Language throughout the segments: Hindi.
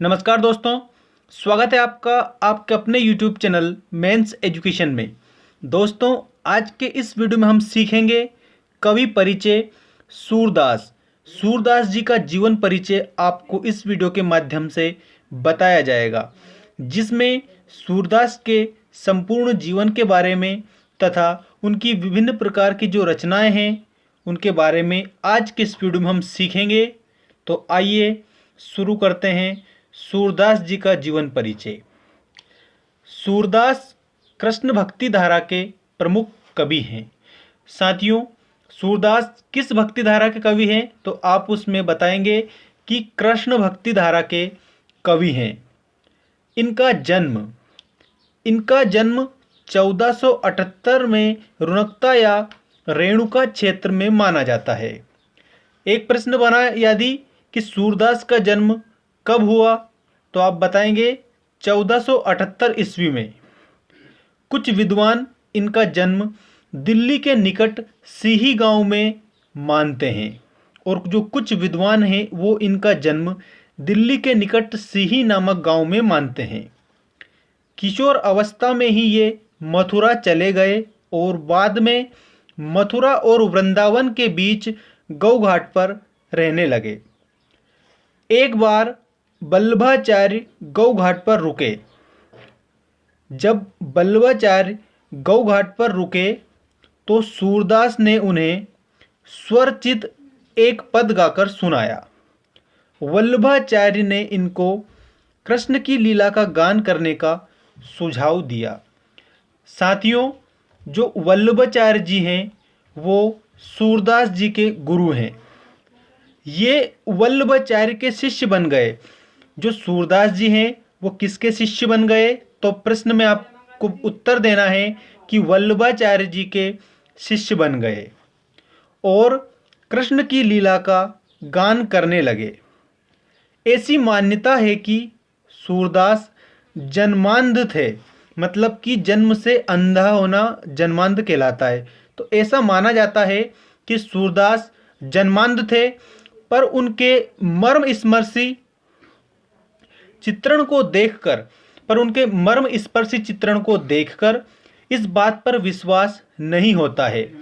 नमस्कार दोस्तों, स्वागत है आपका आपके अपने YouTube चैनल मेंस एजुकेशन में। दोस्तों, आज के इस वीडियो में हम सीखेंगे कवि परिचय सूरदास। सूरदास जी का जीवन परिचय आपको इस वीडियो के माध्यम से बताया जाएगा, जिसमें सूरदास के संपूर्ण जीवन के बारे में तथा उनकी विभिन्न प्रकार की जो रचनाएं हैं उनके बारे में आज के इस वीडियो में हम सीखेंगे। तो आइए शुरू करते हैं सूरदास जी का जीवन परिचय। सूरदास कृष्ण भक्ति धारा के प्रमुख कवि हैं। साथियों, सूरदास किस भक्ति धारा के कवि हैं तो आप उसमें बताएंगे कि कृष्ण भक्ति धारा के कवि हैं। इनका जन्म 1478 में रुणकता या रेणुका क्षेत्र में माना जाता है। एक प्रश्न बना यदि कि सूरदास का जन्म कब हुआ तो आप बताएंगे 1478 ईस्वी में। कुछ विद्वान इनका जन्म दिल्ली के निकट सीही गांव में मानते हैं और जो कुछ विद्वान हैं वो इनका जन्म दिल्ली के निकट सीही नामक गांव में मानते हैं। किशोर अवस्था में ही ये मथुरा चले गए और बाद में मथुरा और वृंदावन के बीच गौघाट पर रहने लगे। एक बार वल्लभाचार्य गौघाट पर रुके। जब वल्लभाचार्य गौघाट पर रुके तो सूरदास ने उन्हें स्वरचित एक पद गाकर सुनाया। वल्लभाचार्य ने इनको कृष्ण की लीला का गान करने का सुझाव दिया। साथियों, जो वल्लभाचार्य जी हैं वो सूरदास जी के गुरु हैं। ये वल्लभाचार्य के शिष्य बन गए। जो सूरदास जी हैं वो किसके शिष्य बन गए तो प्रश्न में आपको उत्तर देना है कि वल्लभाचार्य जी के शिष्य बन गए और कृष्ण की लीला का गान करने लगे। ऐसी मान्यता है कि सूरदास जन्मांध थे, मतलब कि जन्म से अंधा होना जन्मांध कहलाता है। तो ऐसा माना जाता है कि सूरदास जन्मांध थे, पर उनके मर्मस्पर्शी चित्रण को देखकर इस बात पर विश्वास नहीं होता है।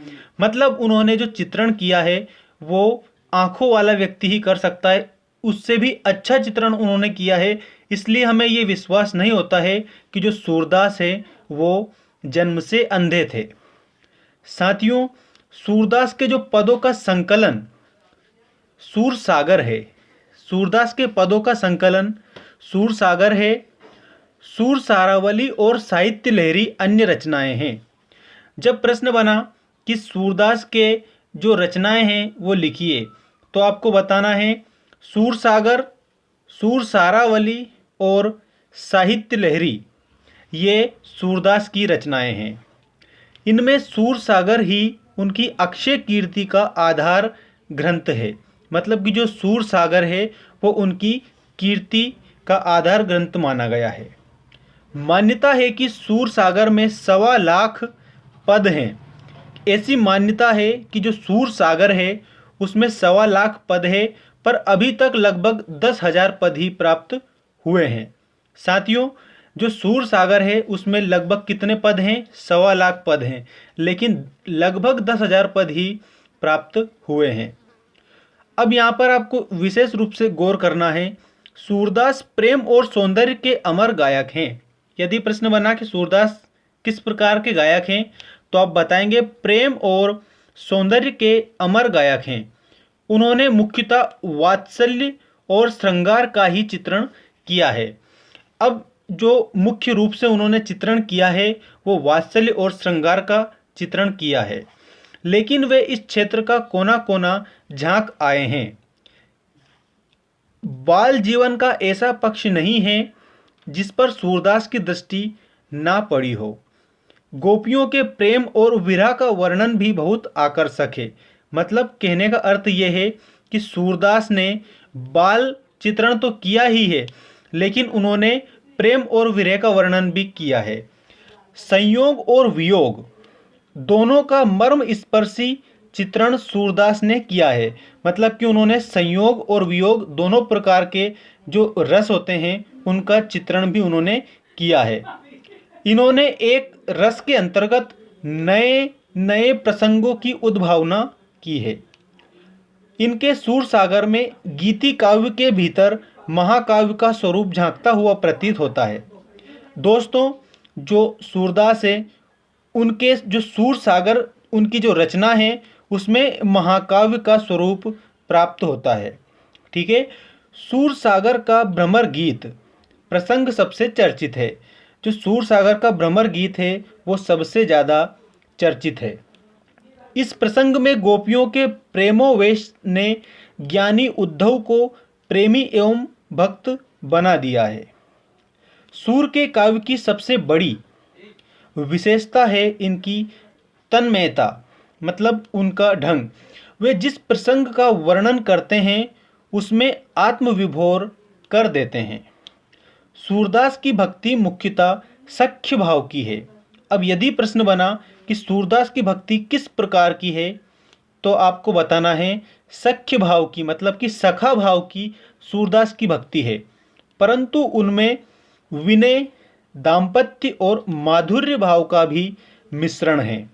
मतलब उन्होंने जो चित्रण किया है वो आंखों वाला व्यक्ति ही कर सकता है, उससे भी अच्छा चित्रण उन्होंने किया है। इसलिए हमें ये विश्वास नहीं होता है कि जो सूरदास है वो जन्म से अंधे थे। साथियों, सूरदास के जो पदों का संकलन सूरसागर है। सूरदास के पदों का संकलन सूरसागर है। सूरसारावली और साहित्य लहरी अन्य रचनाएं हैं। जब प्रश्न बना कि सूरदास के जो रचनाएं हैं वो लिखिए तो आपको बताना है सूरसागर, सूरसारावली और साहित्य लहरी, ये सूरदास की रचनाएं हैं। इनमें सूरसागर ही उनकी अक्षय कीर्ति का आधार ग्रंथ है। मतलब कि जो सूरसागर है वो उनकी कीर्ति का आधार ग्रंथ माना गया है। मान्यता है कि सूरसागर में 1.25 लाख पद हैं। ऐसी मान्यता है कि जो सूरसागर है उसमें 1.25 लाख पद है, पर अभी तक लगभग 10,000 पद ही प्राप्त हुए हैं। साथियों, जो सूरसागर है उसमें लगभग कितने पद हैं? 1.25 लाख पद हैं, लेकिन लगभग 10,000 पद ही प्राप्त हुए हैं। अब यहाँ पर आपको विशेष रूप से गौर करना है, सूरदास प्रेम और सौंदर्य के अमर गायक हैं। यदि प्रश्न बना कि सूरदास किस प्रकार के गायक हैं तो आप बताएंगे प्रेम और सौंदर्य के अमर गायक हैं। उन्होंने मुख्यतः वात्सल्य और श्रृंगार का ही चित्रण किया है। अब जो मुख्य रूप से उन्होंने चित्रण किया है वो वात्सल्य और श्रृंगार का चित्रण किया है, लेकिन वे इस क्षेत्र का कोना कोना झांक आए हैं। बाल जीवन का ऐसा पक्ष नहीं है जिस पर सूरदास की दृष्टि ना पड़ी हो। गोपियों के प्रेम और विरह का वर्णन भी बहुत आकर्षक है। मतलब कहने का अर्थ यह है कि सूरदास ने बाल चित्रण तो किया ही है, लेकिन उन्होंने प्रेम और विरह का वर्णन भी किया है। संयोग और वियोग दोनों का मर्म स्पर्शी चित्रण सूरदास ने किया है। मतलब कि उन्होंने संयोग और वियोग दोनों प्रकार के जो रस होते हैं उनका चित्रण भी उन्होंने किया है। इन्होंने एक रस के अंतर्गत नए नए प्रसंगों की उद्भावना की है। इनके सूरसागर में गीति काव्य के भीतर महाकाव्य का स्वरूप झांकता हुआ प्रतीत होता है। दोस्तों, जो सूरदास है उनके जो सूरसागर उनकी जो रचना है उसमें महाकाव्य का स्वरूप प्राप्त होता है। ठीक है। सूरसागर का भ्रमर गीत प्रसंग सबसे चर्चित है। जो सूरसागर का भ्रमर गीत है वो सबसे ज़्यादा चर्चित है। इस प्रसंग में गोपियों के प्रेमोवेश ने ज्ञानी उद्धव को प्रेमी एवं भक्त बना दिया है। सूर के काव्य की सबसे बड़ी विशेषता है इनकी तन्मयता, मतलब उनका ढंग। वे जिस प्रसंग का वर्णन करते हैं उसमें आत्मविभोर कर देते हैं। सूरदास की भक्ति मुख्यतः सख्य भाव की है। अब यदि प्रश्न बना कि सूरदास की भक्ति किस प्रकार की है, तो आपको बताना है सख्य भाव की, मतलब कि सखा भाव की सूरदास की भक्ति है, परंतु उनमें विनय, दाम्पत्य और माधुर्य भाव का भी मिश्रण है।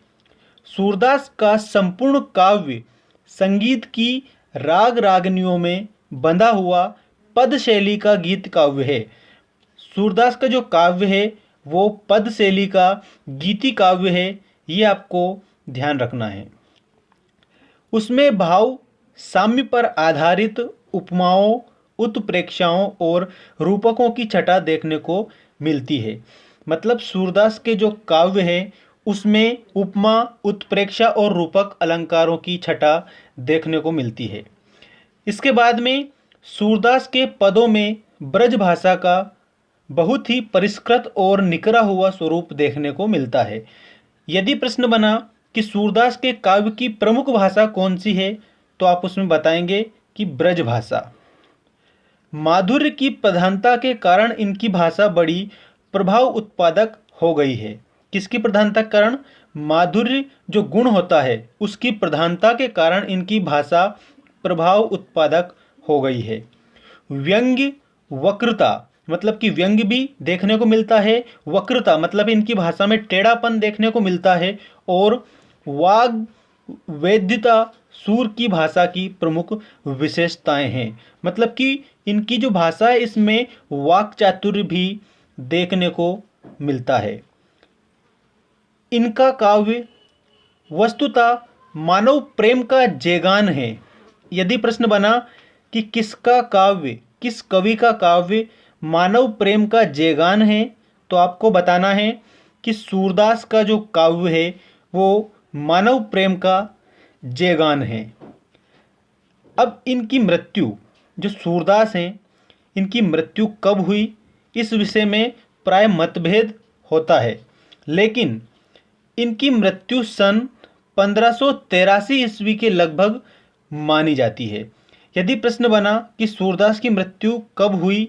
सूरदास का संपूर्ण काव्य संगीत की राग रागनियों में बंधा हुआ पद शैली का गीत काव्य है। सूरदास का जो काव्य है वो पद शैली का गीति काव्य है, ये आपको ध्यान रखना है। उसमें भाव साम्य पर आधारित उपमाओं, उत्प्रेक्षाओं और रूपकों की छटा देखने को मिलती है। मतलब सूरदास के जो काव्य है उसमें उपमा, उत्प्रेक्षा और रूपक अलंकारों की छटा देखने को मिलती है। इसके बाद में सूरदास के पदों में ब्रज भाषा का बहुत ही परिष्कृत और निकरा हुआ स्वरूप देखने को मिलता है। यदि प्रश्न बना कि सूरदास के काव्य की प्रमुख भाषा कौन सी है, तो आप उसमें बताएंगे कि ब्रज भाषा। माधुर्य की प्रधानता के कारण इनकी भाषा बड़ी प्रभाव उत्पादक हो गई है। किसकी प्रधानता के कारण? माधुर्य जो गुण होता है उसकी प्रधानता के कारण इनकी भाषा प्रभाव उत्पादक हो गई है। व्यंग्य, वक्रता, मतलब कि व्यंग्य भी देखने को मिलता है, वक्रता मतलब इनकी भाषा में टेढ़ापन देखने को मिलता है, और वाग वेद्यता सूर की भाषा की प्रमुख विशेषताएं हैं। मतलब कि इनकी जो भाषा है इसमें वाक चातुर्य भी देखने को मिलता है। इनका काव्य वस्तुतः मानव प्रेम का जयगान है। यदि प्रश्न बना कि किसका काव्य, किस कवि का काव्य मानव प्रेम का जयगान है, तो आपको बताना है कि सूरदास का जो काव्य है वो मानव प्रेम का जयगान है। अब इनकी मृत्यु, जो सूरदास हैं इनकी मृत्यु कब हुई, इस विषय में प्राय मतभेद होता है, लेकिन इनकी मृत्यु सन 1583 ईस्वी के लगभग मानी जाती है। यदि प्रश्न बना कि सूरदास की मृत्यु कब हुई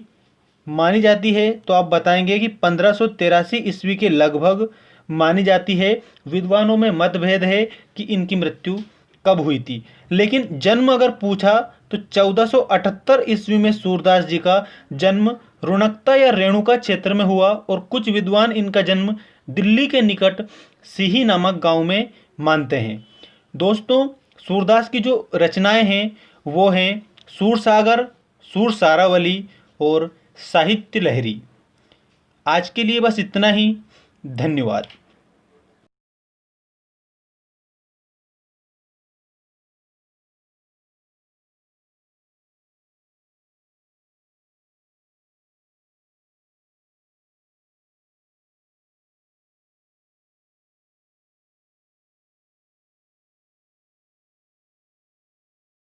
मानी जाती है, तो आप बताएंगे कि 1583 ईस्वी के लगभग मानी जाती है। विद्वानों में मतभेद है कि इनकी मृत्यु कब हुई थी, लेकिन जन्म अगर पूछा तो 1478 ईस्वी में सूरदास जी का जन्म रुणकता या रेणुका क्षेत्र में हुआ, और कुछ विद्वान इनका जन्म दिल्ली के निकट सिही नामक गांव में मानते हैं। दोस्तों, सूरदास की जो रचनाएं हैं वो हैं सूरसागर, सूरसारावली और साहित्य लहरी। आज के लिए बस इतना ही। धन्यवाद।